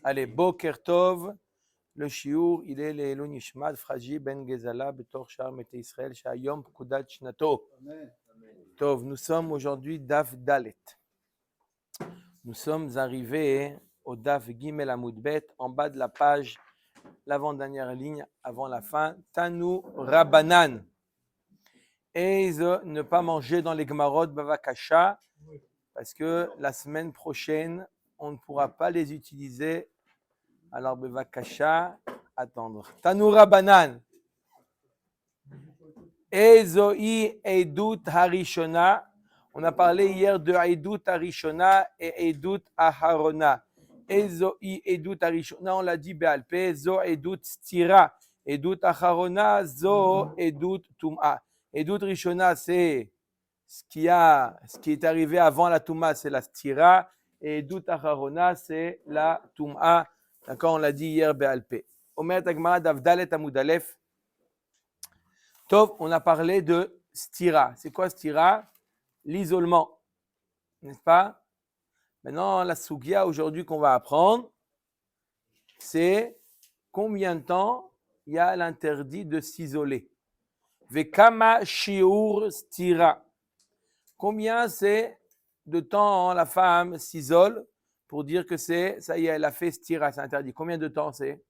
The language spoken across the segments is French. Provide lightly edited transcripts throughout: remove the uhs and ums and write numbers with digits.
Allez, Boker Tov, le shiur, il est l'Elon Nishmat, Fraji Ben Gezala, Betor Shar Mete Israël, Shayom Pkudat Shnato. Tov, nous sommes aujourd'hui Daf Dalet. Nous sommes arrivés au Daf Gimel Amud Bet, en bas de la page, l'avant-dernière ligne, avant la fin. Tanu Rabanan. Et ne pas manger dans les Gemarot Bavakasha, parce que la semaine prochaine, on ne pourra pas les utiliser. Alors, Bavakasha, attendre. Tanu Rabanan. Ezoi Eidut Harishona. On a parlé hier de Eidut Harishona et Eidut Aharona. Ezoi Eidut Harishona, on l'a dit Be'alpe. Zo Eidut Stira. Eidut Aharona, Zo Eidut Tum'a. Eidut Rishona, c'est ce qui est arrivé avant la Tum'a, c'est la Stira. Et Eidut Aharona, c'est la Tum'a. D'accord, on l'a dit hier Be'alpe. Omer Tagmara Davdalet Amud Aleph. Tov, on a parlé de stira. C'est quoi stira? L'isolement, n'est-ce pas? Maintenant, la sugia aujourd'hui qu'on va apprendre, c'est combien de temps il y a l'interdit de s'isoler. Vekama shiur stira. Combien c'est de temps la femme s'isole pour dire que c'est, ça y est, elle a fait stira, c'est interdit. Combien de temps c'est?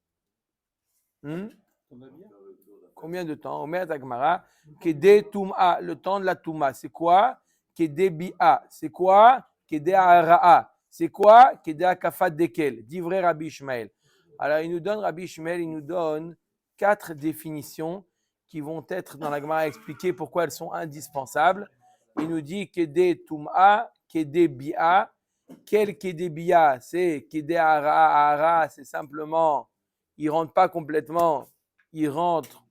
Combien de temps? Omer Tagmara, Kede Tum'a, le temps de la Tum'a. C'est quoi? Kede Bi'a. C'est quoi? Kede Ara'a. C'est quoi? Kede Akafat Dekel. Dit vrai Rabbi Ishmael. Alors, Rabbi Ishmael, il nous donne 4 définitions qui vont être dans la Gemara expliquer pourquoi elles sont indispensables. Il nous dit Kede Tum'a, Kede Bi'a. Quel Kede Bi'a? C'est Kede Ara'a. Ara'a, c'est simplement, il ne rentre pas complètement, il rentre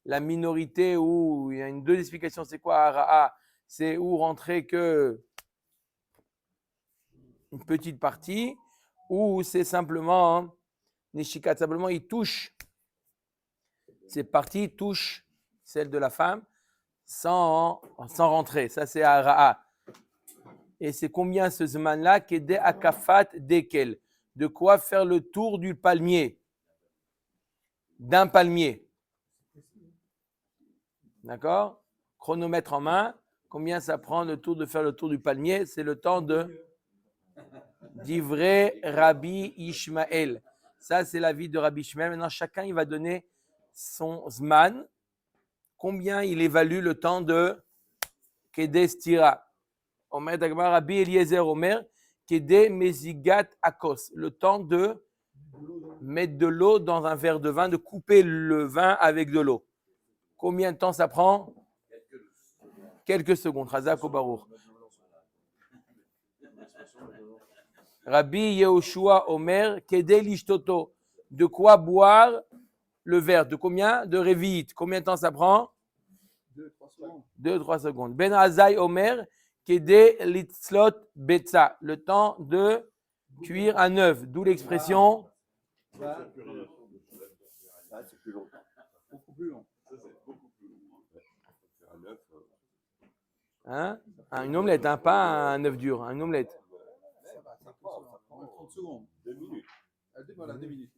la minorité où il y a deux explications, c'est quoi Ara'a? C'est où rentrer que une petite partie, ou c'est simplement Nishikat, simplement il touche, ces parties touchent celle de la femme sans rentrer. Ça c'est Ara'a. Et c'est combien ce zman-là? Kede Akafat Dekel. De quoi faire le tour du palmier, d'un palmier. D'accord? Chronomètre en main. Combien ça prend le tour de faire le tour du palmier? C'est le temps de d'ivrer Rabbi Ishmael. Ça, c'est la vie de Rabbi Ishmael. Maintenant, chacun, il va donner son zman. Combien il évalue le temps de Kede Stira? Omer Dagmar Rabbi Eliezer Omer, Kede Mezigat Akos. Le temps de mettre de l'eau dans un verre de vin, de couper le vin avec de l'eau. Combien de temps ça prend? Quelques secondes. Chazak ou Baruch. Rabbi Yehoshua Omer, Kede Lishtoto. De quoi boire le verre? De combien? De révite. Combien de temps ça prend? 2-3 secondes. Ben Azai Omer, Kede Litzlot Betza. Le temps de cuire un œuf. D'où l'expression. C'est plus long. Beaucoup plus long. Hein? Une omelette, hein? Pas un œuf dur, une omelette. 30 secondes. 2 minutes. Voilà, 2 minutes.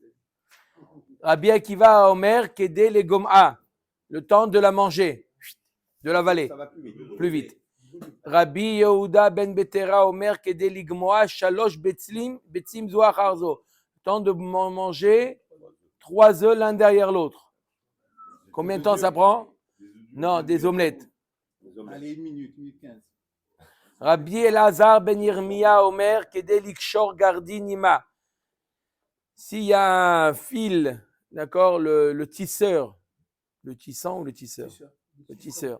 Rabbi Akiva Omer, Kede le Gom'a. Le temps de la manger, de l'avaler. Ça va plus vite. Plus vite. Rabbi Yehuda Ben Betera Omer, Kede Ligmoa, Shalosh Betzim Zoach Arzo. Le temps de manger 3 œufs l'un derrière l'autre. Combien de temps ça prend? Non, des omelettes. Allez, 1 minute, 1 minute 15. Rabbi Elazar Ben Yirmiya Omer, Kede Likshor Gardi Nima. S'il y a un fil, d'accord, le tisseur, le tissant ou le tisseur? Le tisseur.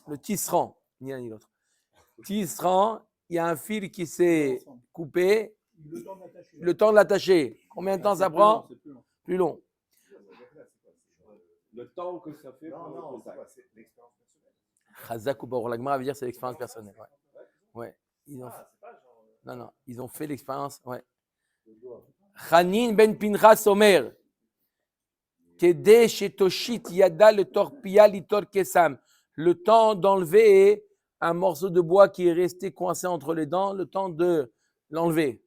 Le tisserand, ni l'un ni l'autre. Tisserand, il y a un fil qui s'est coupé, le temps de l'attacher. Combien de temps ça prend? Plus long. Le temps que ça fait. Non, c'est l'expérience personnelle. Chazak ou Baruch, la Gemara veut dire c'est l'expérience personnelle. Ouais. Ils ont fait l'expérience. Ouais. Chanin ben Pinchas Omer, Kede Shetoshit Yada le Torpia Litor Kesam. Le temps d'enlever un morceau de bois qui est resté coincé entre les dents, le temps de l'enlever.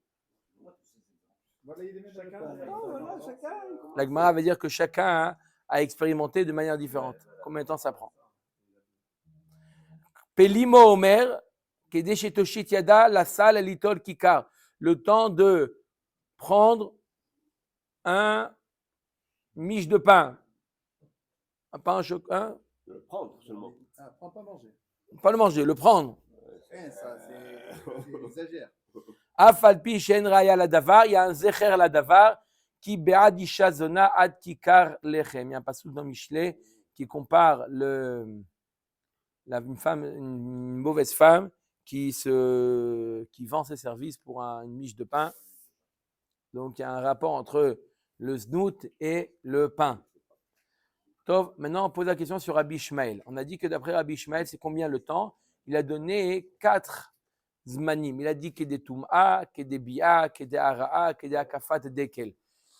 La Gemara veut dire que chacun a expérimenté de manière différente. Combien de temps ça prend? Pelimo Omer, Kedesh Toshit Yada, la salle Litol Kikar. Le temps de prendre un miche de pain. Un pain au chocolat. De le prendre seulement. Prends pas manger. Pas le manger, le prendre. Ça, c'est exagère. Afalpi Shen Raya la Davar, il y a un Zecher la Davar qui Beadisha Zona Ad Kikar Lechem. Il y a un passage dans Michelet qui compare une mauvaise femme qui vend ses services pour une miche de pain. Donc il y a un rapport entre le znout et le pain. Tov, maintenant on pose la question sur Rabbi Ishmael. On a dit que d'après Rabbi Ishmael, c'est combien le temps? Il a donné 4 zmanim. Il a dit que des tum'a, que des bi'a, que des ara'a, que des akafat, dekel.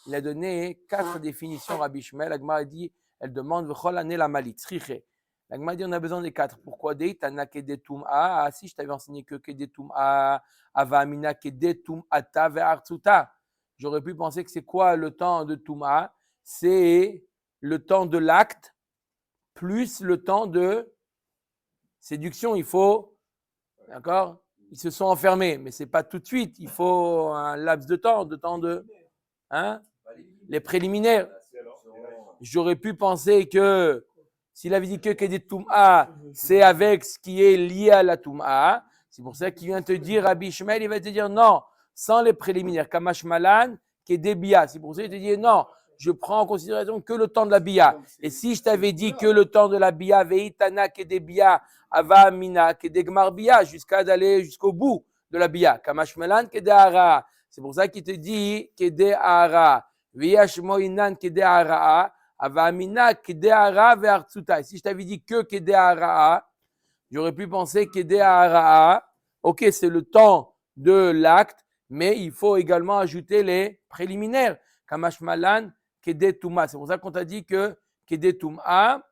Il a donné 4 définitions Rabbi Ishmael. La Gemara dit, elle demande v'chol ane la malit, tzriche. La Gemara dit, on a besoin des 4. Pourquoi des tana que des tum'a? Ah si, je t'avais enseigné que des tum'a, ava amina que des tum'ata ve'artsuta. J'aurais pu penser que c'est quoi le temps de tum'a? C'est le temps de l'acte plus le temps de séduction. Il faut, d'accord? Ils se sont enfermés, mais c'est pas tout de suite. Il faut un laps de temps de, les préliminaires. J'aurais pu penser que s'il avait dit que des Toum'a, c'est avec ce qui est lié à la Toum'a. C'est pour ça qu'il vient te dire, Rabbi Ishmael, il va te dire non, sans les préliminaires. Kamash Malan, qui est des bia. C'est pour ça qu'il te dit non, je prends en considération que le temps de la bia. Et si je t'avais dit que le temps de la bia, veitana, qui est des bia, ava amina, qui est des gmar bia, d'aller jusqu'au bout de la bia. Kamash Malan, qui est des hara. C'est pour ça qu'il te dit, qui est des hara. Veyashmoinan, qui est des hara. Avamina kedehara ve'artsuta. Si je t'avais dit que kedehara, j'aurais pu penser kedehara. Ok, c'est le temps de l'acte, mais il faut également ajouter les préliminaires. Kamashmalan kedetuma. C'est pour ça qu'on t'a dit que kedetuma,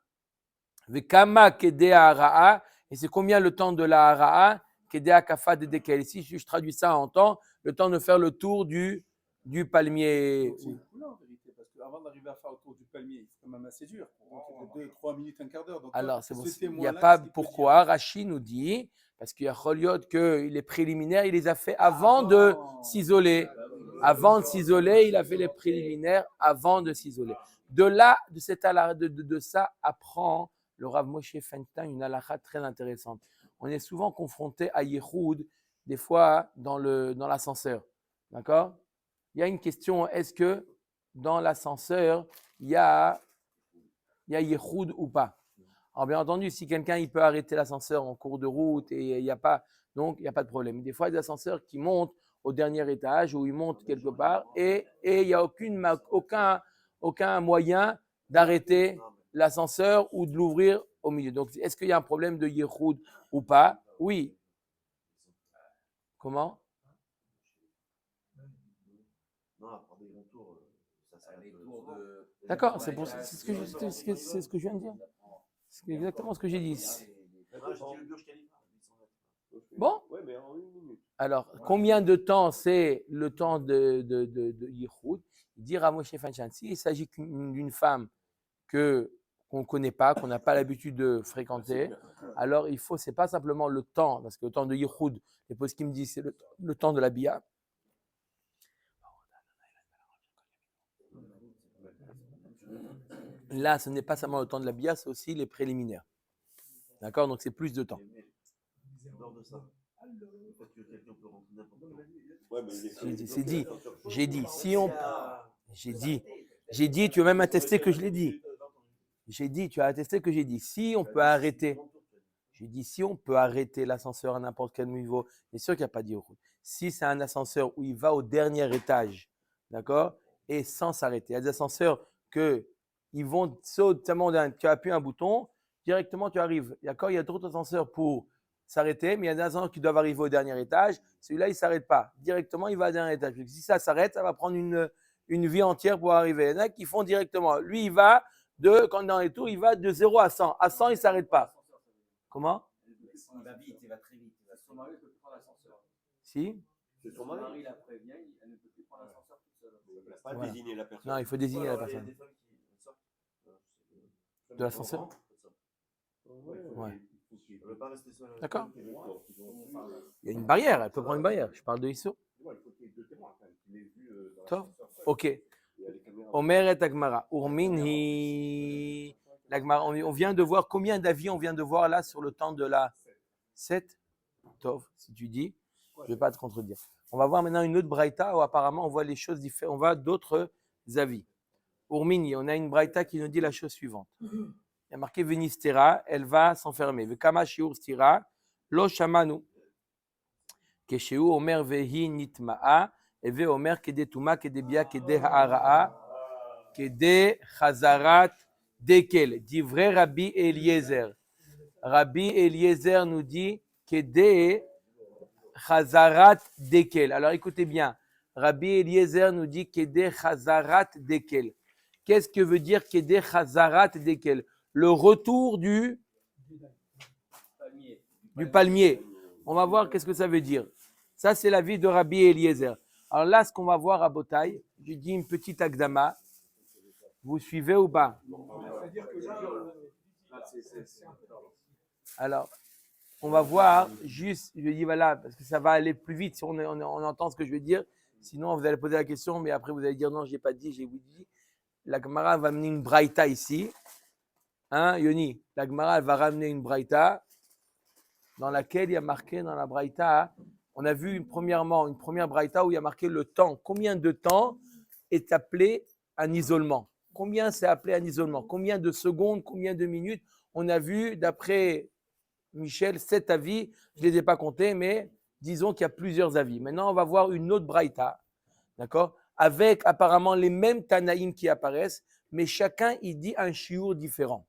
vekama kedehara. Et c'est combien le temps de la hara? Kedehakafa de dekel. Si je traduis ça en temps, le temps de faire le tour du palmier. Avant d'arriver à faire autour du palmier, c'est quand même assez dur. Donc, 2-3 minutes, un quart d'heure. Donc, alors, c'est il n'y a pas pourquoi. Rachid nous dit, parce qu'il y a Choliot que les préliminaires, il les a fait avant de s'isoler. Avant de s'isoler, il a fait les préliminaires avant de s'isoler. De là, de ça, apprend le Rav Moshe Feinstein une halakha très intéressante. On est souvent confronté à Yehoud, des fois dans l'ascenseur. D'accord? Il y a une question, est-ce que dans l'ascenseur, il y a Yehoud ou pas? Alors bien entendu, si quelqu'un il peut arrêter l'ascenseur en cours de route et il n'y a pas, donc il n'y a pas de problème. Des fois, il y a des ascenseurs qui montent au dernier étage ou ils montent quelque part et il n'y a aucun moyen d'arrêter l'ascenseur ou de l'ouvrir au milieu. Donc, est-ce qu'il y a un problème de Yehoud ou pas? Oui. Comment? D'accord, c'est ce que je viens de dire. C'est exactement ce que j'ai dit. Bon. Alors, combien de temps c'est le temps de Yichud? Dire à Moshe Feinstein, s'il s'agit d'une femme qu'on ne connaît pas, qu'on n'a pas l'habitude de fréquenter, alors il faut, c'est pas simplement le temps, parce que le temps de Yichud, les poskim me disent, c'est le temps de la bia. Là, ce n'est pas seulement le temps de la bia, c'est aussi les préliminaires. D'accord? Donc, c'est plus de temps. C'est dit. J'ai dit, tu as même attesté que je l'ai dit. Tu as attesté que j'ai dit. Si on peut arrêter, l'ascenseur à n'importe quel niveau, bien sûr qu'il n'y a pas d'Yichud. Si c'est un ascenseur où il va au dernier étage, d'accord? Et sans s'arrêter. Il y a des ascenseurs ils vont sauter, tu appuies un bouton, directement tu arrives. D'accord? Il y a d'autres ascenseurs pour s'arrêter, mais il y a des ascenseurs qui doivent arriver au dernier étage. Celui-là, il ne s'arrête pas. Directement, il va au dernier étage. Donc, si ça s'arrête, ça va prendre une vie entière pour arriver. Il y en a qui font directement. Lui, il va quand dans les tours, il va de 0 à 100. À 100, il ne s'arrête pas. Comment? Il va vite, il va très vite. Son mari ne peut plus prendre l'ascenseur. Si? Son mari la prévient, elle ne peut plus prendre l'ascenseur toute seule. Pas Voilà. désigner la personne. Non, il faut désigner la Il y a personne. des femmes qui sortent. De l'ascenseur? Ouais. On ne veut pas rester seul. D'accord. Il y a une barrière, elle peut prendre une barrière. Je parle de Issou. Il faut qu'il y ait deux témoins quand même, qu'il l'ait vu dans Top. l'ascenseur. Ok. Il y a les caméras. Omer et Agmara. Urminhi. L'Agmara, on vient de voir combien d'avis on vient de voir là sur le temps de la 7. Tov, si tu dis, je ne vais pas te contredire. On va voir maintenant une autre braïta où apparemment on voit les choses différentes. On voit d'autres avis. Urmini, on a une braïta qui nous dit la chose suivante. Il y a marqué Venistera, elle va s'enfermer. Vekama shiur stira, lo shamanu. Keshu omer vehi nitma'a, eve omer kede tuma, kede bia, kede ha'ara'a, kede chazarat dekel. Dit vrai Rabbi Eliezer. Rabbi Eliezer nous dit kede chazarat dekel. Alors écoutez bien. Rabbi Eliezer nous dit kede chazarat dekel. Qu'est-ce que veut dire kede chazarat dekel? Le retour du palmier. On va voir qu'est-ce que ça veut dire. Ça, c'est l'avis de Rabbi Eliezer. Alors là, ce qu'on va voir à Botaï, je dis une petite akdama. Vous suivez ou pas? Alors, on va voir juste, je dis voilà, parce que ça va aller plus vite si on entend ce que je veux dire. Sinon, vous allez poser la question, mais après, vous allez dire non, je n'ai pas dit, j'ai dit. La Gemara va amener une braïta ici. Hein, Yoni? La Gemara va ramener une braïta dans laquelle il y a marqué dans la braïta, on a vu une première braïta où il y a marqué le temps. Combien de temps est appelé un isolement? Combien c'est appelé un isolement? Combien de secondes? Combien de minutes? On a vu, d'après Michel, 7 avis. Je ne les ai pas comptés, mais disons qu'il y a plusieurs avis. Maintenant, on va voir une autre braïta, d'accord? Avec apparemment les mêmes Tanaïm qui apparaissent, mais chacun, il dit un chiour différent.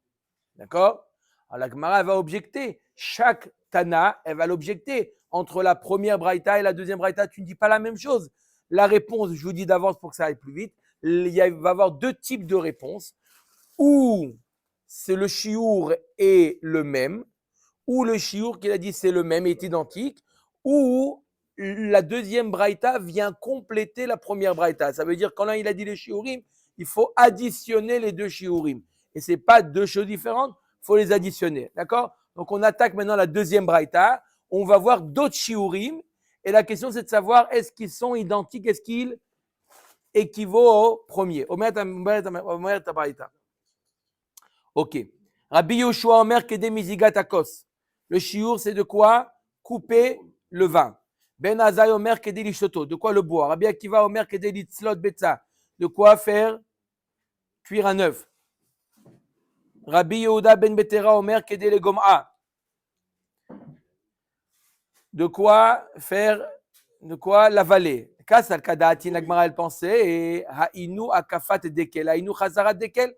D'accord? Alors la Gemara, elle va objecter. Chaque Tana, elle va l'objecter. Entre la première braïta et la deuxième braïta, tu ne dis pas la même chose. La réponse, je vous dis d'avance pour que ça aille plus vite, il va y avoir deux types de réponses. Ou c'est le chiour est le même, ou le chiour qu'il a dit c'est le même, est identique, ou la deuxième braïta vient compléter la première braïta. Ça veut dire quand là il a dit les shiurim, il faut additionner les deux shiurim. Et ce n'est pas deux choses différentes, il faut les additionner. D'accord? Donc on attaque maintenant la deuxième braïta. On va voir d'autres shiurim. Et la question c'est de savoir est-ce qu'ils sont identiques, est-ce qu'ils équivaut au premier. Omer ta braïta. Ok. Rabbi Yoshua Omer kede mizigat akos. Le shiur c'est de quoi? Couper le vin. Ben Azai Omer kede lishoto. De quoi le boire? Rabbi Akiva Omer kede litzlot betza. De quoi faire cuire un œuf. Rabbi Yehuda ben Betera Omer kede le gom'a. De quoi faire, de quoi l'avaler. Kasal kadatin la Gemara elle pensait et hainu akafat dekel, hainu chazarat dekel.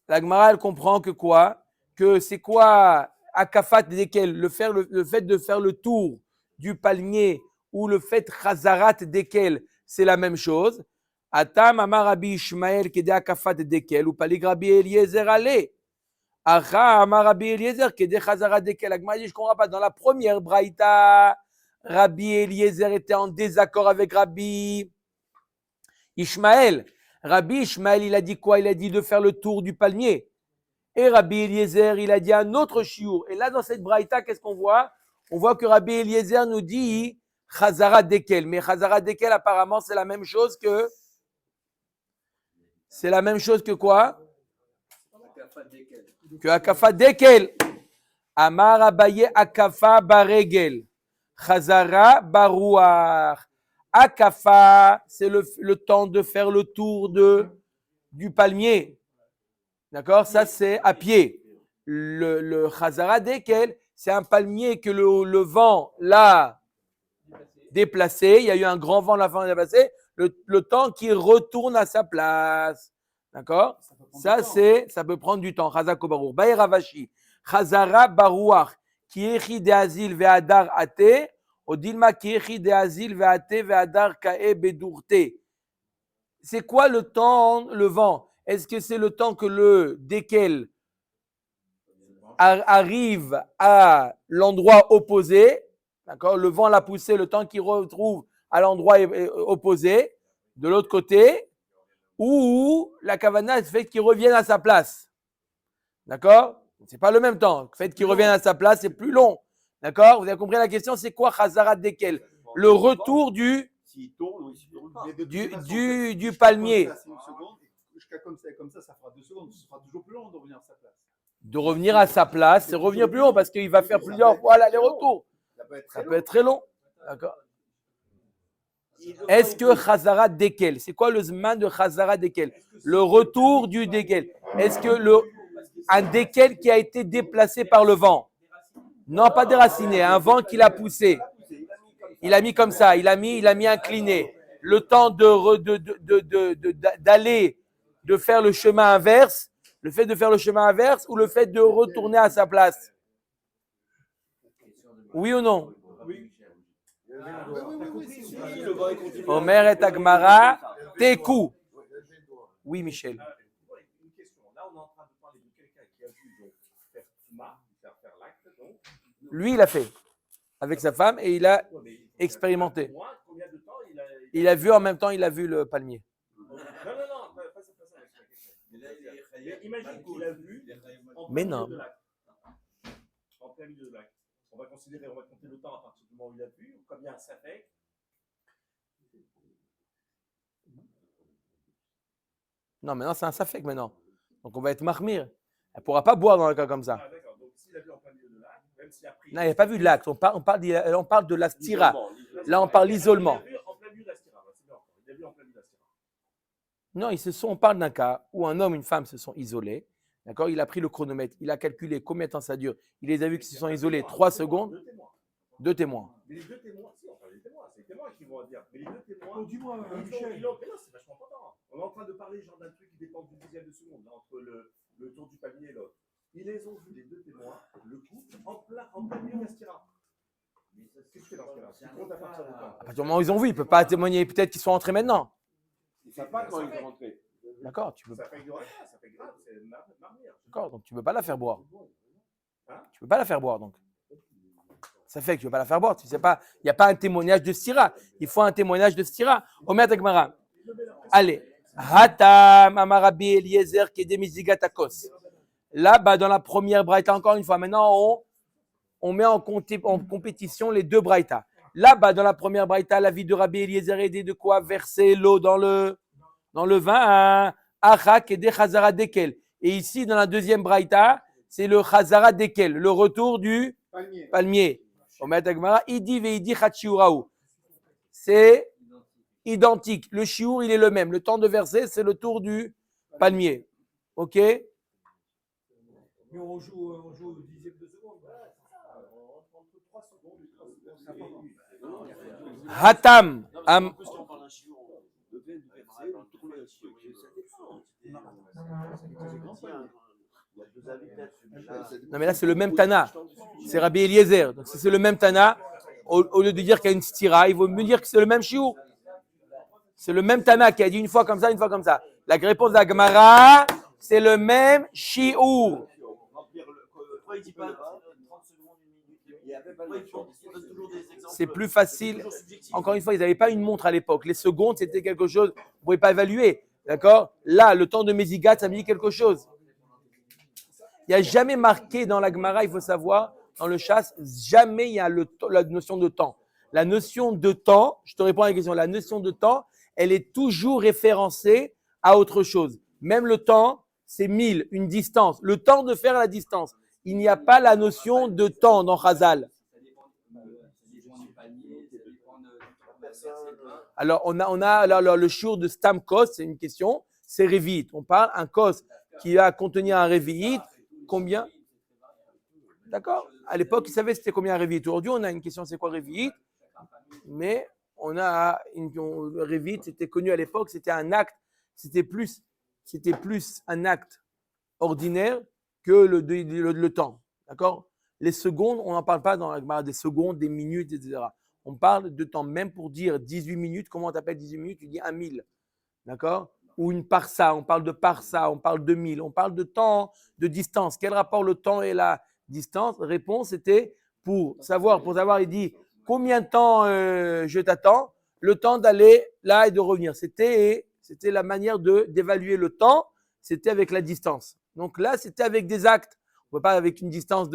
La Gemara elle comprend que quoi? Que c'est quoi akafat dekel? Le fait de faire le tour du palmier ou le fait chazarat dekel, c'est la même chose. Atam amar Rabbi Ishmael kede akafat dekel ou palig Rabbi Eliezer ale. Acha amar Rabbi Eliezer kede chazarat dekel. La Gemara dit je comprends pas. Dans la première braïta, Rabbi Eliezer était en désaccord avec Rabbi Ishmael. Rabbi Ishmael, il a dit quoi? Il a dit de faire le tour du palmier. Et Rabbi Eliezer, il a dit un autre chiour. Et là, dans cette braïta, qu'est-ce qu'on voit? On voit que Rabbi Eliezer nous dit Chazarat dekel. Mais Chazarat dekel, apparemment, c'est la même chose que. C'est la même chose que quoi? Que Akafa dekel. Amar Abaye Akafa baregel. Chazara barouar. Akafa, c'est le temps de faire le tour du palmier. D'accord? Ça, c'est à pied. Le chazara dekel, c'est un palmier que le vent l'a déplacé. Il y a eu un grand vent, la vent l'a déplacé. Le temps qu'il retourne à sa place. D'accord? Ça peut prendre du temps. Chazako barour. Baï Ravashi. Chazara barouar. Qui écrit de Azil ve'adar ate. Odilma kiechi de Azil ve'ate ve'adar ka'e bedourte. C'est quoi le temps, le vent? Est-ce que c'est le temps que le dekel arrive à l'endroit opposé? D'accord? Le vent l'a poussé, le temps qu'il retrouve à l'endroit opposé. de l'autre côté, ou la kavana, le fait qu'il revienne à sa place. D'accord? C'est pas le même temps. Le fait qu'il revienne à sa place, c'est plus long. D'accord? Vous avez compris la question, c'est quoi Chazarat Dekel? Le retour S'il tourne ou s'il tourne pas. Mais de toute façon, du jusqu'à palmier. comme ça, c'est une seconde, et jusqu'à comme ça fera 2 secondes. Ce sera toujours plus long de revenir à sa place. De revenir à sa place, c'est revenir plus long parce qu'il va faire plusieurs fois l'aller-retour. Ça peut être très long. D'accord? Est-ce que Chazarat Dekel, c'est quoi le zman de Chazarat Dekel? Le retour du Dekel. Est-ce que un Dekel qui a été déplacé par le vent? Non, pas déraciné, un vent qui l'a poussé. Il a mis comme ça, il a mis incliné. Le temps d'aller, de faire le chemin inverse, le fait de faire le chemin inverse ou le fait de retourner à sa place? Oui ou non? Omer et Agmara, Tekou. Oui, Michel. Une question. Là, on est en train de parler de quelqu'un qui a vu donc, faire Tuma, faire l'acte. Donc, Lui, il a fait avec sa femme et il a expérimenté. moi, combien de temps Il a vu en même temps, il a vu le palmier. Non, pas ça. Mais imagine qu'il a vu en Mais plein non. milieu de l'acte. En plein milieu de l'acte. On va compter le temps à partir du moment où il a vu, combien ça fait. Non, maintenant c'est un safek maintenant. Donc on va être mahmir. Elle ne pourra pas boire dans un cas comme ça. Ah, d'accord. Donc, s'il a vu en plein milieu de l'acte, même s'il a pris. Non, il n'a pas vu l'acte. On parle de la stira. Là, on parle l'isolement. Il a vu en plein milieu de la stira. C'est bien. Il a vu en plein milieu de la stira. Non, on parle d'un cas où un homme et une femme se sont isolés. D'accord? Il a pris le chronomètre. Il a calculé combien de temps ça dure. Il les a vus qu'ils se sont isolés 3 secondes. Deux témoins. Mais les deux témoins, si, enfin les témoins, c'est les témoins qui vont dire. Mais les deux témoins. Oh, dis-moi, Mais non, c'est vachement important. On est en train de parler genre d'un truc qui dépend d'une dixième de seconde, là, entre le tour du palier et l'autre. Ils les ont vus, les deux témoins, le couple, en plein milieu de la stira. Qu'est-ce que tu fais dans ce cas-là? Tu comptes à partir de temps. À partir du moment où ils ont vu, il ne peut pas témoigner. Peut-être qu'ils sont entrés maintenant. Ils ne savent pas quand ils sont rentrés. D'accord? Tu peux Ça fait grave, ça fait grave, c'est marmire. D'accord, donc tu ne peux pas la faire boire. Hein? Tu ne peux pas la faire boire, donc. Ça fait que tu ne peux pas la faire boire. Tu sais pas, il n'y a pas un témoignage de stira. Il faut un témoignage de stira. Omer Tagmara. Allez. Hatam Amarabi Eliezer Kedemizigatakos. Là-bas, dans la première braïta, encore une fois, maintenant, on met en compétition les deux braïtas. Là-bas, dans la première braïta, la vie de Rabbi Eliezer aidait de quoi verser l'eau dans le vin. Achak et des Chazara Dekel. Et ici, dans la deuxième braïta, c'est le Chazara Dekel, le retour du palmier. C'est identique. Le chiour, il est le même. Le temps de verser, c'est le tour du palmier. OK? Mais on joue au dixième de seconde. Entre 3 secondes et 3 secondes. Hatam. En plus, quand on parle d'un chiot, le fait de verser, on tourne le chiot. Ça dépend. Non, mais là, c'est le même Tana. C'est Rabbi Eliezer. Donc, si c'est le même Tana, au lieu de dire qu'il y a une stira, il vaut mieux dire que c'est le même chiour. C'est le même Tana qui a dit une fois comme ça, une fois comme ça. La réponse d'Agmara, c'est le même chiour. Pourquoi il dit pas 30 secondes, une minute? Pourquoi il donne toujours des exemples? C'est plus facile. Encore une fois, ils n'avaient pas une montre à l'époque. Les secondes, c'était quelque chose, vous ne pouvez pas évaluer. D'accord? Là, le temps de Mézigat, ça me dit quelque chose. Il n'y a jamais marqué dans la Gemara, il faut savoir, dans le chasse, jamais il y a la notion de temps. La notion de temps, je te réponds à la question, la notion de temps, elle est toujours référencée à autre chose. Même le temps, c'est 1000, une distance. Le temps de faire la distance. Il n'y a pas la notion de temps dans Chazal. Alors, on a alors, le shiur de Stam Kos, c'est une question, c'est Révit. On parle un Kos qui va contenir un Révit. Combien? D'accord? À l'époque, ils savaient c'était combien un Révit. Aujourd'hui, on a une question, c'est quoi Révit? Mais on a le Révit, c'était connu à l'époque, c'était un acte, c'était plus un acte ordinaire que le temps. D'accord? Les secondes, on n'en parle pas dans la Gemara des secondes, des minutes, etc. On parle de temps. Même pour dire 18 minutes, comment tu appelles 18 minutes? Tu dis 1000. D'accord? Ou une parsa, on parle de parsa, on parle de 1000, on parle de temps, de distance. Quel rapport le temps et la distance? Réponse était pour savoir, il dit combien de temps je t'attends. le temps d'aller là et de revenir. C'était la manière d'évaluer le temps, c'était avec la distance. Donc là, c'était avec des actes. On ne peut pas avec une distance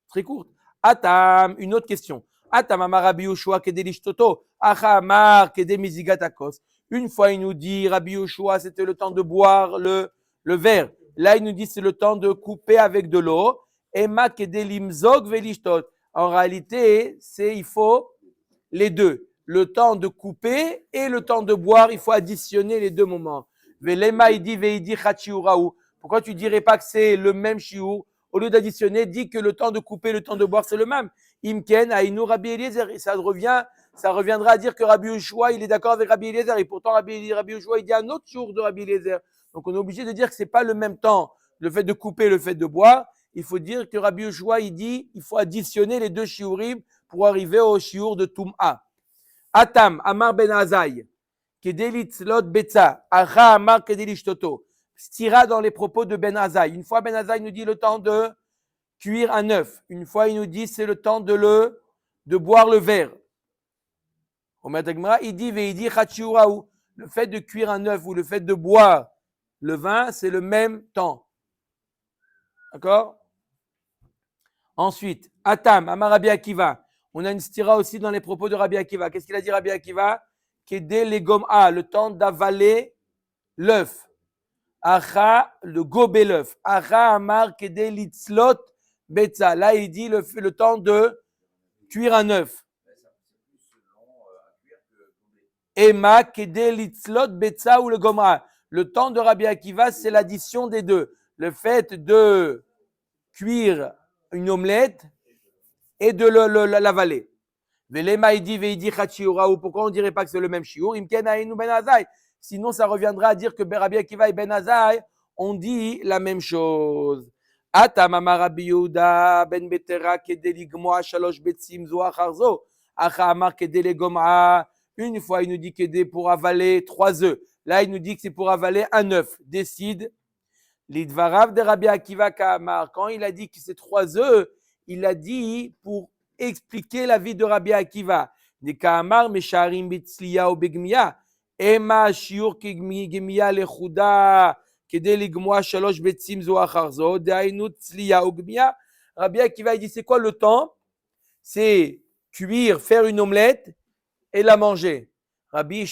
très courte. Atam, une autre question. Atam amar Rabbi Yoshua kedelish toto, acha amar kedemizigatakos. Une fois, il nous dit, Rabbi Yoshua, c'était le temps de boire le verre. Là, il nous dit, c'est le temps de couper avec de l'eau. Ema kedelimzog velishtot. En réalité, il faut les deux. Le temps de couper et le temps de boire, il faut additionner les deux moments. Velema, il dit, veidi chachiuraou. Pourquoi tu dirais pas que c'est le même shiur? Au lieu d'additionner, dis que le temps de couper, le temps de boire, c'est le même. Imken, Aïnou, Rabbi Eliezer. Et ça reviendra à dire que Rabbi Yoshua, il est d'accord avec Rabbi Eliezer. Et pourtant, Rabbi Yoshua, il dit un autre jour de Rabbi Eliezer. Donc, on est obligé de dire que c'est pas le même temps. Le fait de couper, le fait de boire. Il faut dire que Rabbi Yoshua, il dit, il faut additionner les deux shiurim pour arriver au shiur de Tum'a. Atam, Amar Ben Azaï, Kedelit Lot Betza, Acha Amar Kedelish Toto. Stira dans les propos de Ben Azaï. Une fois, Ben Azaï nous dit le temps de cuire un œuf. Une fois, il nous dit c'est le temps de boire le verre. Au Matagmara, il dit Veidi Chachiuraou. Le fait de cuire un œuf ou le fait de boire le vin, c'est le même temps. D'accord? Ensuite, Atam, Amar Rabbi Akiva. On a une stira aussi dans les propos de Rabbi Akiva. Qu'est-ce qu'il a dit Rabbi Akiva? Kedé les gom'a, le temps d'avaler l'œuf. Acha, le gober l'œuf. Acha amar kedé litzlot betza. Là, il dit le temps de cuire un œuf. Ema kedé litzlot betza ou le gom'a. Le temps de Rabbi Akiva, c'est l'addition des deux. Le fait de cuire une omelette et de l'avaler. Velema il dit veidi chachiuraou. Pourquoi on dirait pas que c'est le même shiur? Imken aïnou ben Azaï. Sinon, ça reviendra à dire que Rabbi Akiva et Ben Azaï ont dit la même chose. Atam amar Rabbi Yehuda ben Betera kedeligmoa shalosh betsim zo acharzo. Acha amar kedelegom'a. Une fois, il nous dit que pour avaler 3 œufs. Là, il nous dit que c'est pour avaler un œuf. Décide. L'idvarav de Rabbi Akiva Kamar. Quand il a dit que c'est 3 œufs, il a dit pour expliquer la vie de Rabbi Akiva. De Kamar mesharim bitzliya ou begmiya. Ema shiur kegmiya lechuda kede ligmoa shalosh betzim zo acharzo. Deainu tzliya ou gmiya. Rabbi Akiva il dit c'est quoi le temps? C'est cuire, faire une omelette et la manger. Rabbi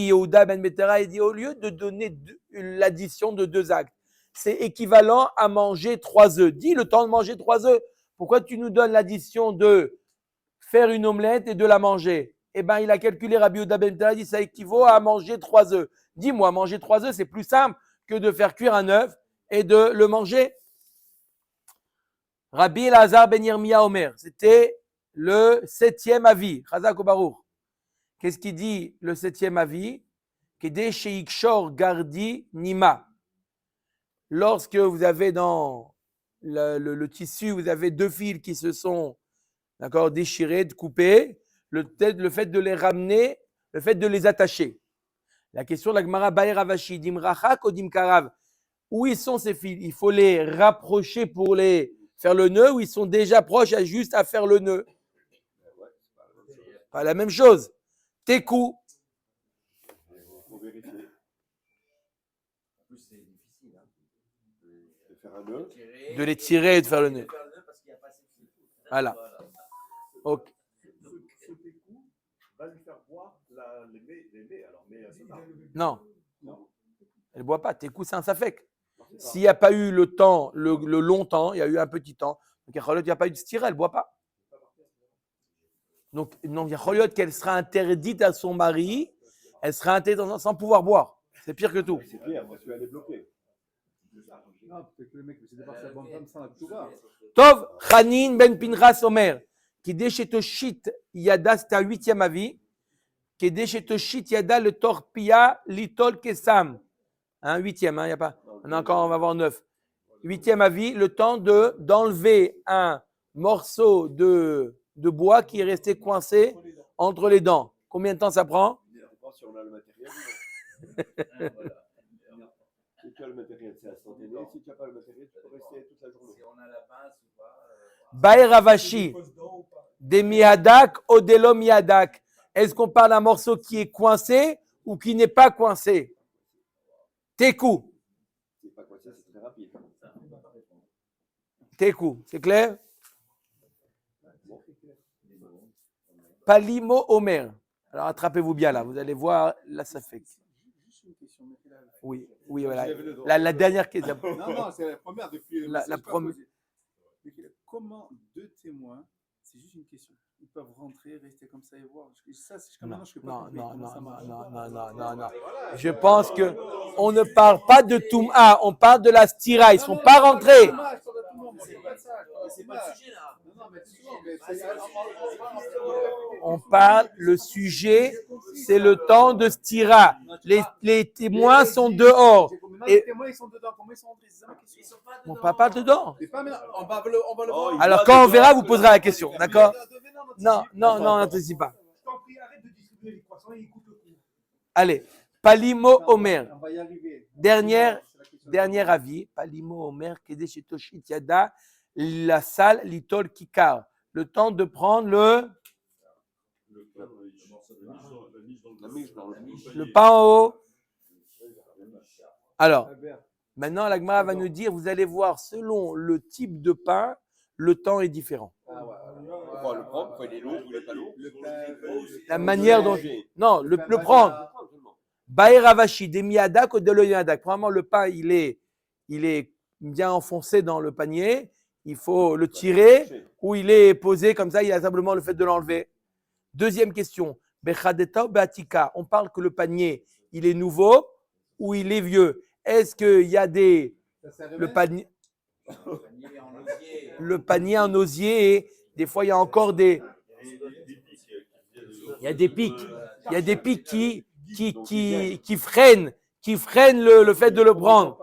Yehuda ben Betera il dit au lieu de donner l'addition de 2 actes, c'est équivalent à manger 3 œufs. Dis le temps de manger 3 œufs. Pourquoi tu nous donnes l'addition de faire une omelette et de la manger? Eh bien, il a calculé, Rabbi Yehuda ben Betera, il dit ça équivaut à manger 3 œufs. Dis-moi, manger 3 œufs, c'est plus simple que de faire cuire un œuf et de le manger. Rabbi Elazar ben Yirmia Omer, c'était le 7e avis. Chazak ou Baruch. Qu'est-ce qu'il dit le 7e avis? Kede sheikshor gardi nima. Lorsque vous avez dans le tissu, vous avez 2 fils qui se sont déchirés, coupés, le fait de les ramener, le fait de les attacher. La question de la Gemara Baer Ravashi, dim rachak ou dim karav. Où ils sont ces fils? Il faut les rapprocher pour les faire le nœud ou ils sont déjà proches juste à faire le nœud? Pas la même chose. Tekou. Faut vérifier. En plus, c'est difficile de faire un nœud. De les tirer et de faire le nœud. Voilà. Ok. Ce técou va lui faire boire les mets. Alors, mais Non. Elle ne boit pas. Tekou, c'est un safek. S'il n'y a pas eu le temps, le long temps, il y a eu un petit temps. Donc, il n'y a pas eu de stira, elle ne boit pas. Donc, non, il y a qu'elle sera interdite à son mari, elle sera interdite sans pouvoir boire. C'est pire que tout. c'est pire, parce qu'elle est bloquée. Non, peut-être que le mec s'est débarrassé de la bonne femme sans la touba. Tov, Chanin ben Pinchas Omer, qui déchetoshit yada, c'était un 8e avis, qui déchetoshit yada le torpilla litol kesam. Un 8e, il n'y a pas. On a encore, on va avoir 9. 8e avis, le temps d'enlever un morceau de bois qui est resté coincé entre les dents. Combien de temps ça prend? Si on a le matériel, si tu as le matériel, c'est instantané. Si tu n'as pas le matériel, tu peux rester toute la journée. Si on a la pince ou pas. Baer Ravashi, de miadak ou de lo miadak. Est-ce qu'on parle d'un morceau qui est coincé ou qui n'est pas coincé? Tekou. C'est pas quoi ça, c'est très rapide. Tekou, c'est clair? Palimo Omer. Alors attrapez-vous bien là, vous allez voir, là ça fait. Juste une question. Oui, oui, voilà. Lève le doigt. La dernière question. Non, c'est la première depuis. La première. Comment deux témoins, c'est juste une question, ils peuvent rentrer, rester comme ça et voir. Ça, c'est jusqu'à maintenant, je ne peux pas Non, comprendre non, comment non, ça marche. non. Je pense que on ne parle pas de Toum'a, on parle de la stira. Ils ne sont pas rentrés. C'est pas le sujet là. On parle, le sujet, c'est le temps de stira. Les témoins sont dehors. Les témoins, ils sont dedans. Comment ils sont rentrés? C'est ça ma question. Mon papa dedans. On va le voir. Alors quand on verra, vous poserez la question, d'accord? Non, n'anticipe pas. Je t'en prie, arrête de distribuer les croissants et écoute le cours. Allez, Palimo Omer. On va y arriver. Dernier avis, Palimo Omer, Kedesh Toshit Yada, la salle Litol Kikar. Le temps de prendre le pain en haut. Alors, maintenant, la Gemara va nous dire, vous allez voir, selon le type de pain, le temps est différent. On va le prendre, pourquoi il est lourd ou il n'est pas lourd. La manière dont... Non, le prendre. Baïravashi, des miadak ou de l'oyadak. Premièrement, le pain, il est bien enfoncé dans le panier. Il faut le tirer ou il est posé comme ça, il y a simplement le fait de l'enlever. Deuxième question. Bechadeta ou beatika. On parle que le panier, il est nouveau ou il est vieux. Est-ce qu'il y a le panier en osier et des fois il y a encore des pics. Il y a des pics qui freinent le fait de le prendre.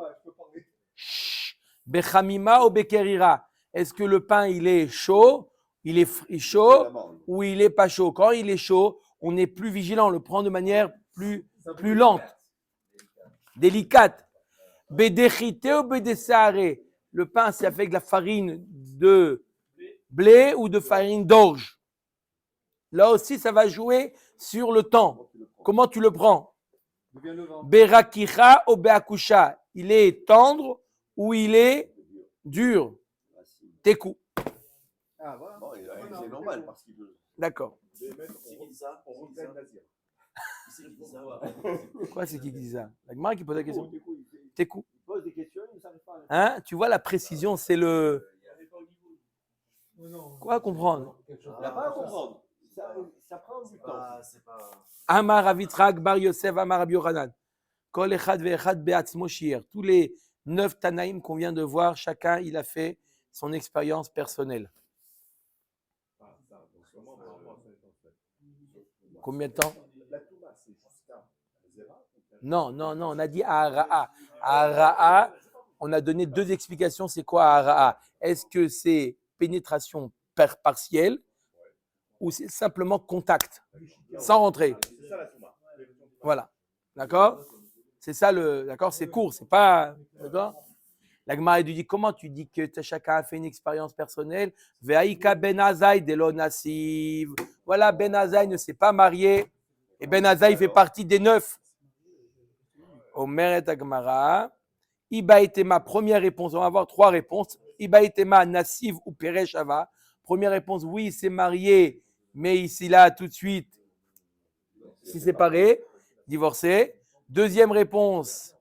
Bechamima ou bekerira. Est-ce que le pain il est chaud, il est chaud ou il est pas chaud? Quand il est chaud, on est plus vigilant, on le prend de manière plus lente, délicate. Bedechite ou bedesare. Le pain, c'est avec de la farine de blé ou de farine d'orge. Là aussi, ça va jouer sur le temps. Comment tu le prends? Berakicha ou beakusha. Il est tendre ou il est dur? Tekou. Ah, voilà. Bon, c'est normal parce qu'il veut. D'accord. C'est qui dit ça? C'est qui dit ça? Quoi, c'est qui dit ça? La Gemara qui pose la question. Tekou. Il pose des questions, il ne savait pas. Hein? Tu vois, la précision, c'est le. Quoi comprendre? Il n'a pas à comprendre. Ça prend du temps. C'est pas. Amar Avitrak Bar Yosef Amar Rabbi Yochanan. Kol Echad Ve'echad Be'atzmo Shi'er. Tous les 9 Tanaïm qu'on vient de voir, chacun il a fait son expérience personnelle. Combien de temps? Non, on a dit Ahara'a. Ahara'a, on a donné 2 explications. C'est quoi Ahara'a? Est-ce que c'est pénétration partielle ou c'est simplement contact, sans rentrer? Voilà. D'accord? C'est ça d'accord? C'est court, c'est pas. D'accord? La Gemara lui dit, comment tu dis que chacun a fait une expérience personnelle? Ve'aïka Ben Azaï de l'Onassiv. Voilà, Ben Azaï ne s'est pas marié. Et Ben Azaï fait partie des 9. Omer et Gemara. Iba etema, première réponse. On va avoir 3 réponses. Iba etema, Nassiv ou Pereshava. Première réponse, oui, il s'est marié, mais ici, là, tout de suite, s'est séparé, divorcé. Deuxième réponse,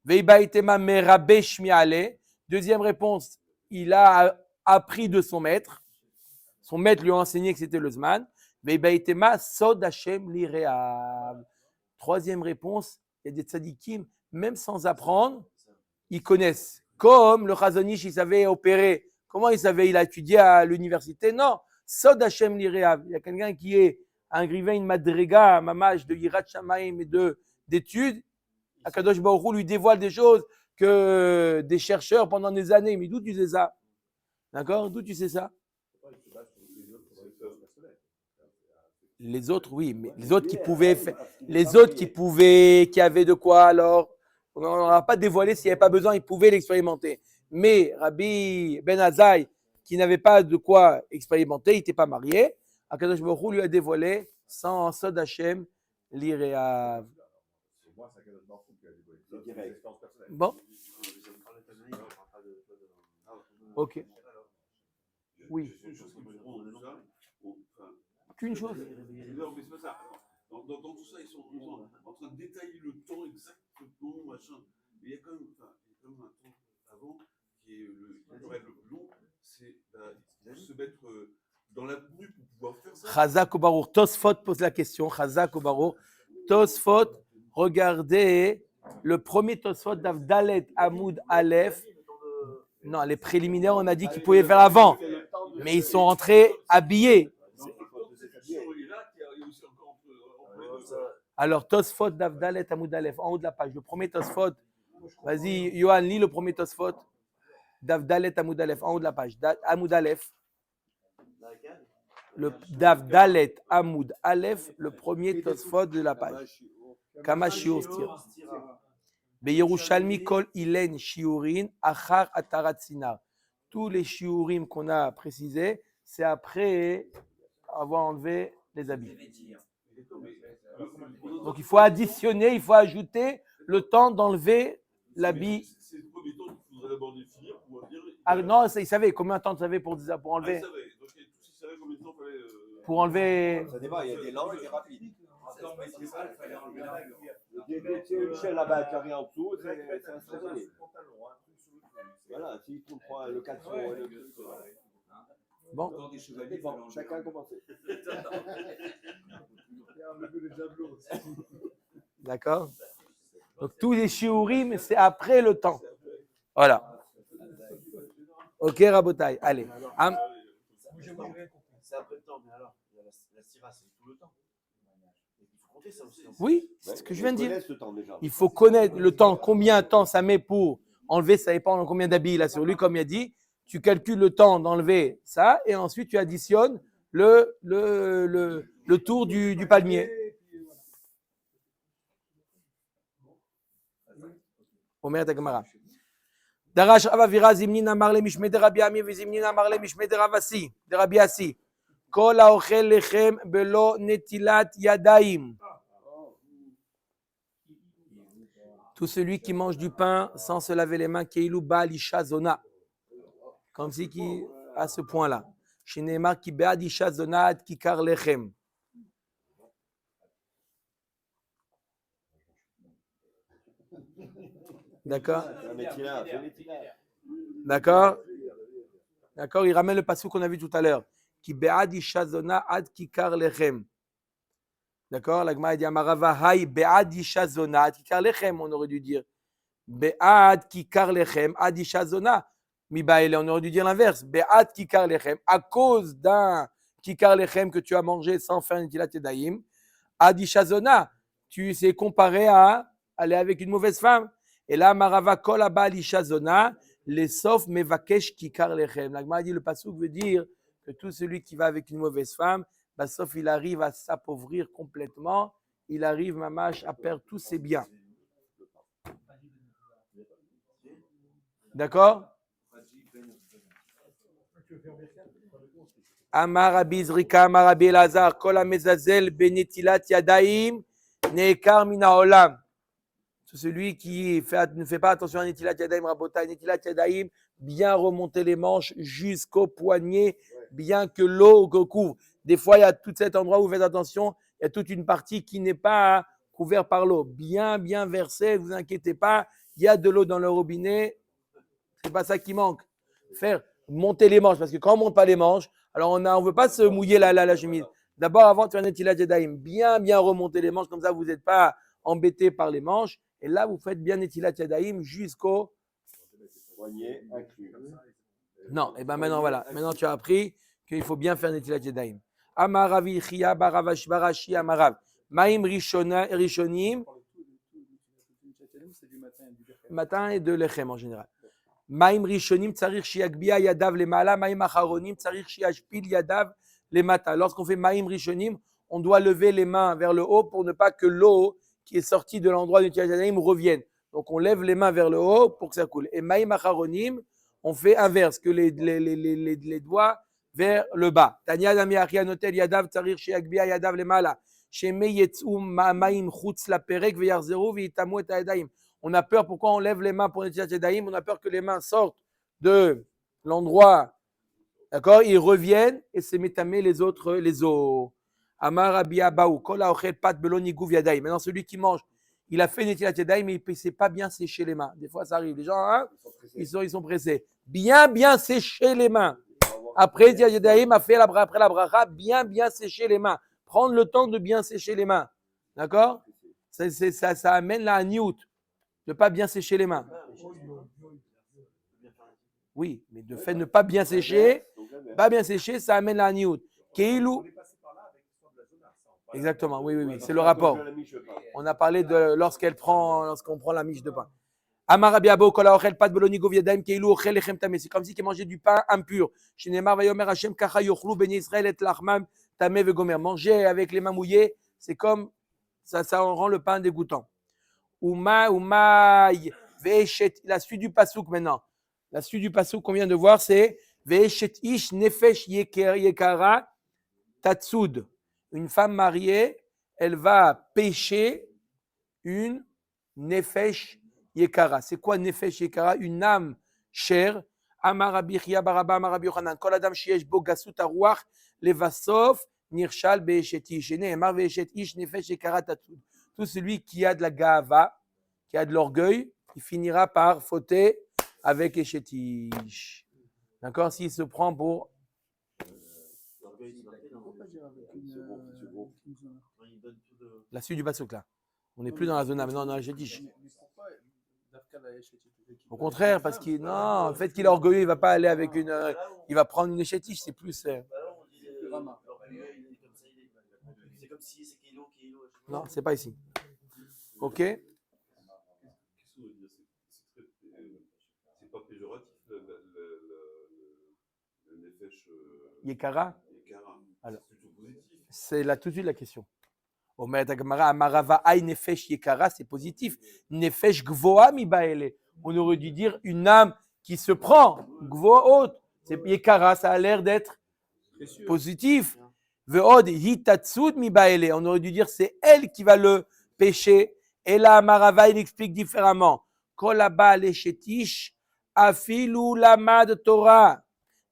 Veiba etema merabe shmiale. Deuxième réponse, il a appris de son maître. Son maître lui a enseigné que c'était le Zman. Veiba etema sod Hashem lireav. Troisième réponse, il y a des tzadikim, même sans apprendre, ils connaissent. Comme le Chazonish, il savait opérer. Comment il savait? Il a étudié à l'université? Non. Sod Hashem lireav. Il y a quelqu'un qui est un grivain, une madriga, un mamage de Yirat Shamaim et d'études. Akadosh Baruch Hu lui dévoile des choses que des chercheurs pendant des années. Mais d'où tu sais ça? D'accord? D'où tu sais ça? Les autres, oui, mais les autres qui pouvaient faire, qui avaient de quoi alors, on n'aura pas dévoilé s'il n'y avait pas besoin, ils pouvaient l'expérimenter. Mais Rabbi Ben Azaï, qui n'avait pas de quoi expérimenter, il n'était pas marié, Akadosh Baruch Hu lui a dévoilé sans Sod Hashem, l'Iréav. C'est moi, c'est un cadeau d'enfant qui a dit, C'est direct. expérience personnelle. Bon, ok. Oui. Juste une chose qui me rend ça, enfin, Qu'une chose. non, mais c'est pas ça. Dans tout ça, ils sont en train de détailler le temps exactement, machin. Mais il y a quand même un temps avant qui est qui pourrait être le plus long, c'est se mettre dans la tenue pour pouvoir faire ça. Chazak ou Baruch. Tosfot pose la question. Chazak ou Baruch. Tosfot, regardez le premier Tosfot d'Avdalet Hamoud Aleph. Non, les préliminaires, on a dit qu'ils pouvaient faire avant. Mais ils sont rentrés habillés. Alors, Tosfot d'Avdalet Hamoud Aleph, en haut de la page. Le premier Tosfot. Vas-y, Yohan, lis le premier Tosfot d'Avdalet Hamoud Aleph, en haut de la page. Hamoud Aleph. Le Davdalet Hamoud Aleph, le premier Tosfot de la page. Kama shiur stira. Beyerushalmi kol ilen shiurin achar atarat sinar. Tous les shiurim qu'on a précisés, c'est après avoir enlevé les habits. Donc il faut additionner, il faut ajouter le temps d'enlever l'habit. C'est le premier temps qu'il faudrait d'abord définir pour dire. Ah non, il savait combien de temps tu avais pour enlever. Il savait. Donc il savait combien de temps il fallait. Pour enlever. Ça dépend, il y a des lents et des rapides. Attends, mais c'est ça, il fallait enlever la règle. Une chaîne là-bas carré en dessous, c'est instantané. Pantalon, un truc sur le truc. Voilà, si tu prends le 400 et le truc. Bon, Dans des chevaliers, il Bon, fallait enlever chacun la commence. d'accord. Donc tous les shiurim, c'est après le temps. Voilà. Ok, Rabotai. Allez. C'est après le temps, mais alors, il y a la syrah, c'est tout le temps. Il faut compter ça aussi. Oui, c'est ce que je viens de dire. Ce temps déjà. Il faut connaître le temps, combien de temps ça met pour enlever, ça dépend de combien d'habits il a sur lui, comme il a dit. Tu calcules le temps d'enlever ça et ensuite tu additionnes le tour du palmier. Omer Gemara. Darash Avavira Zimnin Amar le Mishmei de Rabbi Ami Zimnin Amar le Mishmei de Rabbi Asi. Kol haochel lechem belo netilat yadaim. Tout celui qui mange du pain sans se laver les mains, Keilu Baal Isha Zona. Comme si qui à ce point-là. Shinemar ki be'ad Isha Zona ad kikar lechem. D'accord? D'accord? D'accord? Il ramène le passage qu'on a vu tout à l'heure. Ki be'ad Isha Zona ad kikar lechem. D'accord? La Gemara dit Amarava hay be'ad Isha Zona ad kikar lechem. On aurait dû dire be'ad kikar lechem ad Isha Zona. Mibaele, on aurait dû dire l'inverse. Be'ad kikar lechem. À cause d'un kikar lechem que tu as mangé sans faire une netilat yadayim. Ad Isha Zona. Tu sais comparé à aller avec une mauvaise femme. Et là, Marava kol abal Isha Zona. Les sauf mevakesh kikar lechem. La Gemara dit le pasuk veut dire que tout celui qui va avec une mauvaise femme, bah, sauf il arrive à s'appauvrir complètement, il arrive mamash à perdre tous ses biens. D'accord? Amar Rabbi Zrika, Amar Rabbi Elazar, Kol hamezazel benetilat yadaim neekar min haolam. Celui qui ne fait pas attention à Netilat Yadayim, Rabotai, Netilat Yadayim, bien remonter les manches jusqu'au poignet, bien que l'eau couvre. Des fois, il y a tout cet endroit où vous faites attention, il y a toute une partie qui n'est pas couverte par l'eau. Bien versé, ne vous inquiétez pas, il y a de l'eau dans le robinet, c'est pas ça qui manque. Faire monter les manches, parce que quand on ne monte pas les manches, alors on ne veut pas se mouiller la chemise. D'abord, avant de faire Netilat Yadayim, bien remonter les manches, comme ça vous n'êtes pas embêté par les manches. Et là, vous faites bien Netilat Yadayim jusqu'au poignet inclus. Non, et bien maintenant, voilà. Maintenant, tu as appris qu'il faut bien faire Netilat Yadayim. Amaravi Chia Baravash Barashi Amarav. Maïm Rishonim. Matin et de Lechem en général. Maïm Rishonim Tsarir Shiagbia Yadav Lemala. Maïm Acharonim Tsarir Shiashpil Yadav Lemata. Lorsqu'on fait Maïm Rishonim, on doit lever les mains vers le haut pour ne pas que l'eau qui est sorti de l'endroit du Netilat Yadayim revienne. Donc on lève les mains vers le haut pour que ça coule. Et Maïm Acharonim, on fait inverse, que les doigts vers le bas. Tanya Dami Achia Notel Yadav Tsarir Shiagbia Yadav Lemala. שמא יצאו מים חוץ לפרק ויחזרו ויטמאו את הידיים. On a peur, pourquoi on lève les mains pour Netilat Yadayim? On a peur que les mains sortent de l'endroit, d'accord? Ils reviennent et c'est métamé les autres, les os. Amar Rabbi Abaou, Kol haochel pat belo niguv yadayim. Maintenant, celui qui mange, il a fait Netilat Yadayim, mais il ne sait pas bien sécher les mains. Des fois, ça arrive. Les gens, hein, ils sont pressés. Bien sécher les mains. Après Netilat Yadayim, après la bracha, bien sécher les mains. Prendre le temps de bien sécher les mains. D'accord? Ça amène la haniout, de ne pas bien sécher les mains. Oui, mais de fait de ne pas bien sécher, ça amène la haniout. Keilou. Exactement, oui, c'est le rapport. On a parlé de lorsqu'on prend la miche de pain. Amar Rabbi Abo, Kol haochel pat belo niguv yadayim keilou ochel lechem tameh. C'est comme si il mangeait du pain impur. Shneimar vayomer Hashem kacha yochlu bnei Israël et lachmam tameh vegomer. Manger avec les mains mouillées, c'est comme ça rend le pain dégoûtant. Umaï ve'eshet. La suite du pasouk maintenant. La suite du pasouk qu'on vient de voir, c'est ve'eshet ish nefesh yekara tatsud. Une femme mariée, elle va pêcher une nefesh yekara. C'est quoi nefesh yekara? Une âme chère. Amar Rabbi Chia baraba Amar Rabbi Yochanan. Kol adam sheyesh bo gasut haruach levasof nirshal be'eshet ish. Ne'emar ve'eshet ish nefesh yekara tatsud. Tout celui qui a de la gava, qui a de l'orgueil, il finira par fauter avec eshet ish. D'accord? S'il se prend pour la suite du pasouk là. On n'est plus dans la zone maintenant, dans la Shetish. Au contraire, parce qu'il non, le fait qu'il est orgueilleux, il va pas aller avec une, il va prendre une Shetish, c'est plus. C'est comme si c'est kilo. Non, c'est pas ici. Ok. Qu'est-ce que vous voulez dire? C'est pas péjoratif le nefesh Yekara. yekara. Alors. C'est plutôt positif. C'est là tout de suite la question. Omer Gemara Amarava Ay Nefesh Yekara, c'est positif. Nefesh Gvoa mi baele. On aurait dû dire une âme qui se prend. Gvoa haute. C'est Yekara, ça a l'air d'être positif. Veod Hitatsud mi baele. On aurait dû dire c'est elle qui va le pécher. Et là Amarava il explique différemment. Kolaba leshetish afilu lamad Torah.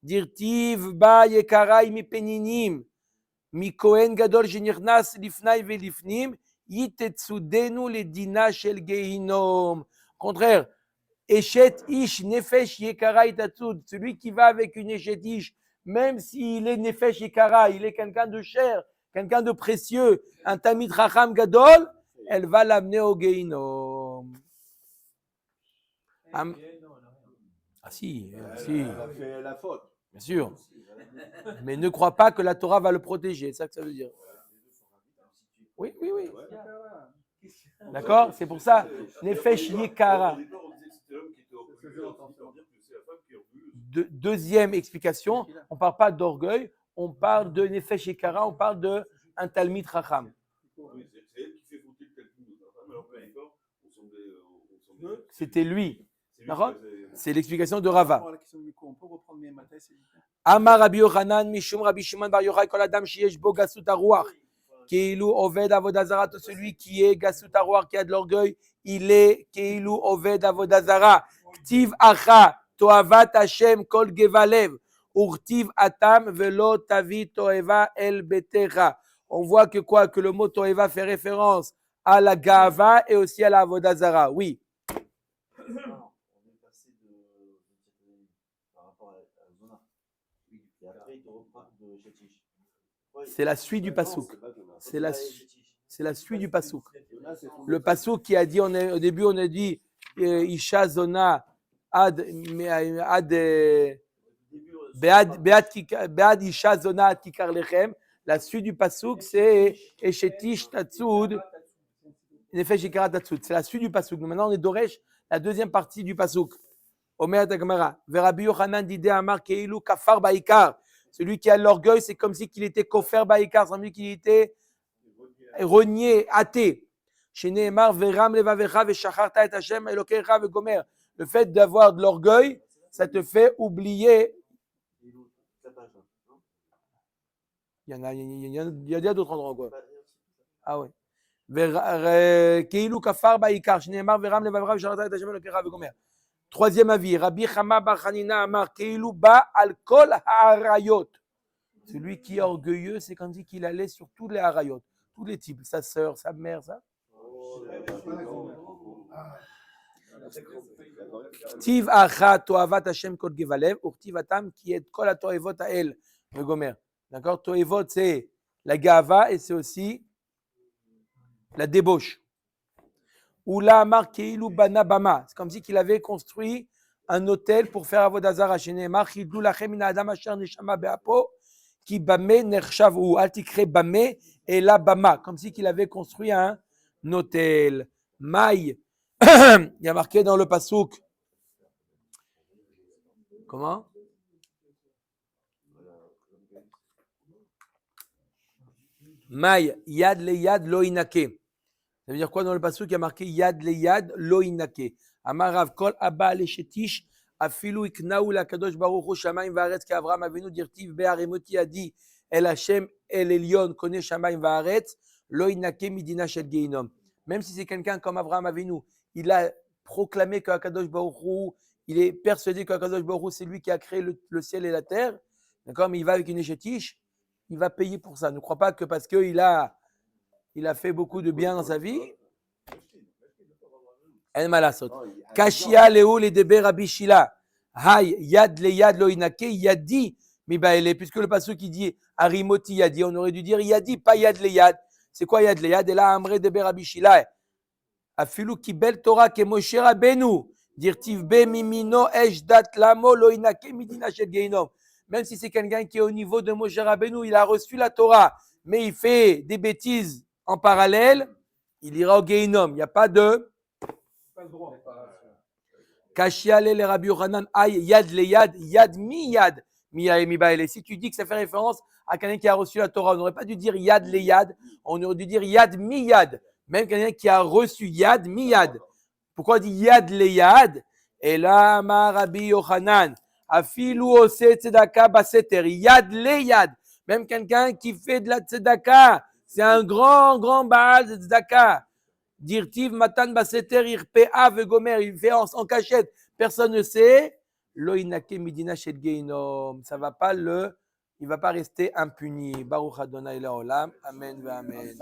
Dirtiv ba Yekara mi peninim. Mikohen gadol shenirnas lifnai velifnim yitetsudenu le dina shel gehinom. Contraire, eshet ish nefesh yekara itatsud. Celui qui va avec une eshet ish, même s'il est nefesh yekara, il est quelqu'un de cher, quelqu'un de précieux, un tamid racham gadol, elle va l'amener au gehinom. Ah si. Elle a fait la faute. Bien sûr. Mais ne crois pas que la Torah va le protéger. C'est ça que ça veut dire. Oui. D'accord? C'est pour ça. Nefesh Yekara. Deuxième explication. On ne parle pas d'orgueil. On parle de Nefesh Yekara. On parle d'un Talmid Chacham. C'est elle qui fait fauter le Talmud de sa femme, alors que d'accord, on semblait. C'était lui. C'est lui D'accord? qui faisait- C'est l'explication de Rava. On peut reprendre mes matins, s'il vous plaît. Amar Rabbi Yochanan, Mishum Rabbi Shimon Bar Yochai, Kol Adam Sheyesh Bo Gasut Haruach. Keilu Oved Avodazara, celui qui est Gasut Haruach, qui a de l'orgueil, il est Keilu Oved Avodazara. Ktiv Acha, Toavat Hashem Kol Gevalev. Urtiv Atam Velo Tavi Toeva El Betecha. On voit que quoi? Que le mot Toeva fait référence à la Gava et aussi à la Avodazara. Oui. On est passé par rapport à Zona. Et après, il te reprend de Shetish. C'est la suite du pasouk. C'est la suite du pasouk. Là, c'est Le pasouk qui a dit, au début, on a dit Isha Zona ad Bead Isha Zona ad Kikar Lechem. La suite du pasouk, c'est Eshetish Tatsud Nefesh Yekara Tatsud. C'est la suite du pasouk. Maintenant, on est Doresh, la deuxième partie du pasouk. Omer Gemara. Rabbi Yochanan dide Amar Keilu Kafar Baikar. Celui qui a l'orgueil, c'est comme si qu'il était Kofer Baikar, c'est comme si qu'il était renié, athée. Chez Nehemar, Veram Levavecha Veshacharta et Hashem Elokecha Vegomer. Le fait d'avoir de l'orgueil, ça te fait oublier. Il y a d'autres endroits, quoi. Ah ouais. כאילו כפר בעיקר, שנאמר ורם לבבך ושרת את השם אלוקיך וגומר. Troisième avis, Rabbi Chama bar Hanina Amar Keilu ba al kol ha'arayot. Celui qui est orgueilleux, c'est quand il dit qu'il allait sur tous les harayot, tous les types, sa sœur, sa mère, ça. Tiv acha toavat Hashem kol gevalev, urtiv atam qui est kol atoevot ha'el vegomer. D'accord, toevot c'est la gava et c'est aussi la débauche. Oula Amar Keilu bana bama. C'est comme si qu'il avait construit un hôtel pour faire avodah zara. Sheneemar chidlu lachem min adam asher neshama be'apo ki bame nershav ou altikre bame et la bama. Comme si qu'il avait construit un hôtel. Maï. Il y a marqué dans le pasouk. Comment? Maï yad le yad lo inake. Ça veut dire quoi dans le passage qui a marqué Yad le Yad lo inake. Amarav kol abba le shetish afilu iknaou la kadosh baruch hu shamayim vaaretz ki Avraham avinu dirtiv be'aremoti adi el Hashem el Elyon kone shamayim vaaretz lo inake midina shel geinom. Même si c'est quelqu'un comme Avraham avinu, il a proclamé que Kadosh baruch hu, il est persuadé que Kadosh baruch hu c'est lui qui a créé le ciel et la terre. D'accord, mais il va avec une shetish, il va payer pour ça. Ne crois pas que parce qu'il a fait beaucoup de bien dans sa vie. En malasot. Kashia leo le debe Rabbi Shila. Hay yad le yad lo inake yadi mi baele. Puisque le passage qui dit arimoti yadi, on aurait dû dire yadi, pas yad le yad. C'est quoi yad le yad? Et là amre debe Rabbi Shila. Afilu kibel Torah ke Moshe Rabbeinu. Dirtiv be mimino eshdat lamo lo inake midina shel geinom. Même si c'est quelqu'un qui est au niveau de Moshe Rabbeinu, il a reçu la Torah, mais il fait des bêtises en parallèle, il ira au Geinom. Il n'y a pas de droit. Kashiale le Rabbi Yochanan ay yad le yad, yad mi yad, mi baele. Si tu dis que ça fait référence à quelqu'un qui a reçu la Torah, on n'aurait pas dû dire yad le yad, on aurait dû dire yad mi yad. Même quelqu'un qui a reçu yad mi yad. Pourquoi on dit yad le yad? Et là, ma Rabbi Yochanan, afilu ose tzedaka baseter, yad le yad. Même quelqu'un qui fait de la tzedaka, c'est un grand baal de tzedaka. Dirtiv matan baseter irpea vegomer, il fait en cachette, personne ne sait. Lo inake midina shel geinom, ça va pas il va pas rester impuni. Baruch Adonai Leolam, amen ve amen.